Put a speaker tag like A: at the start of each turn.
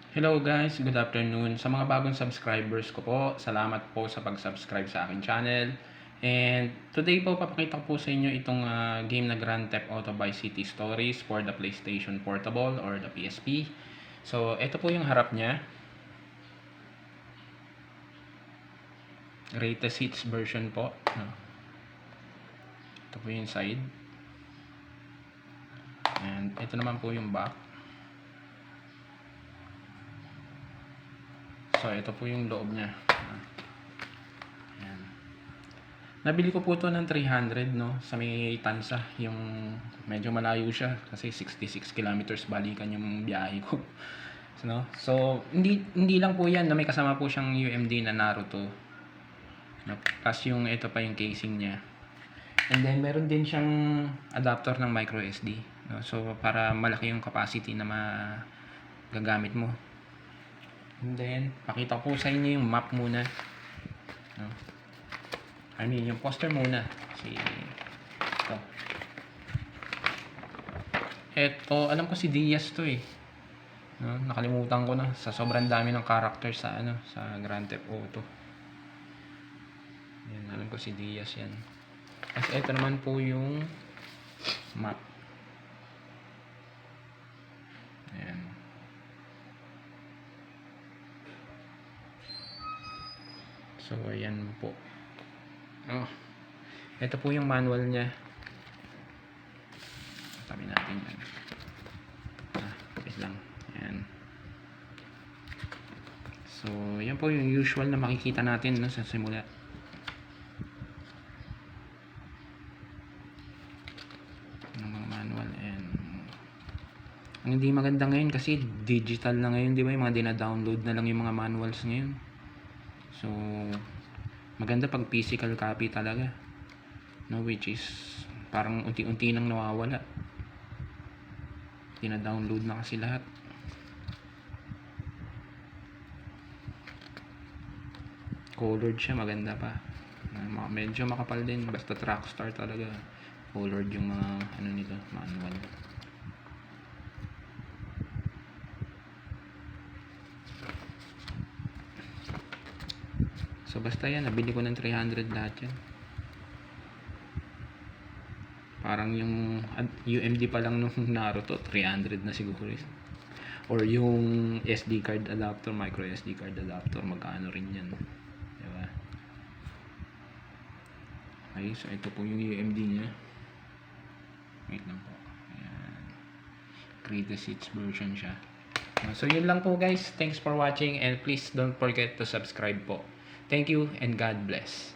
A: Hello guys, good afternoon. Sa mga bagong subscribers ko po, salamat po sa pag-subscribe sa aking channel. And today po, papakita ko po sa inyo itong game na Grand Theft Auto Vice City Stories for the PlayStation Portable or the PSP. So, ito po yung harap niya. Greatest Hits version po. Ito po yung side. And ito naman po yung back. So, ito po yung loob niya. Ayan. Nabili ko po ito ng 300 no, sa may Tansa. Yung medyo malayo siya kasi 66 kilometers balikan yung biyahe ko. So, hindi lang po yan na may kasama po siyang UMD na Naruto. No? Tapos yung ito pa yung casing niya. And then meron din siyang adapter ng micro SD. No? So, para malaki yung capacity na magagamit mo. And then, pakita ko sa inyo yung map muna. No? I mean, yung poster muna. Ito, alam ko si Diaz to eh. No? Nakalimutan ko na sa sobrang dami ng character sa sa Grand Theft Auto. Yan, alam ko si Diaz yan. Kasi ito naman po yung map. Ayan. So, ayan po. Oh. Ito po yung manual niya. Tabi natin yan. Wait lang. Ayan. So, yan po yung usual na makikita natin no, sa simula. Ng mga manual. And ang hindi maganda ngayon kasi digital na ngayon, di ba? Yung mga dina-download na lang yung mga manuals ngayon. So, maganda pag physical copy talaga. No, which is parang unti-unti nang nawawala. Dina-download na kasi lahat. Colored siya, maganda pa. Medyo makapal din, basta Trackstar talaga. Colored yung mga nito, manual. So basta yan, nabili ko ng 300 lahat yan. Parang yung UMD pa lang nung Naruto, 300 na siguro. Or yung SD card adapter, micro SD card adapter, magkano rin yan. Diba? Okay, so ito po yung UMD nya. Wait lang po. Ayan. Greatest Hits version siya. So yun lang po guys. Thanks for watching and please don't forget to subscribe po. Thank you and God bless.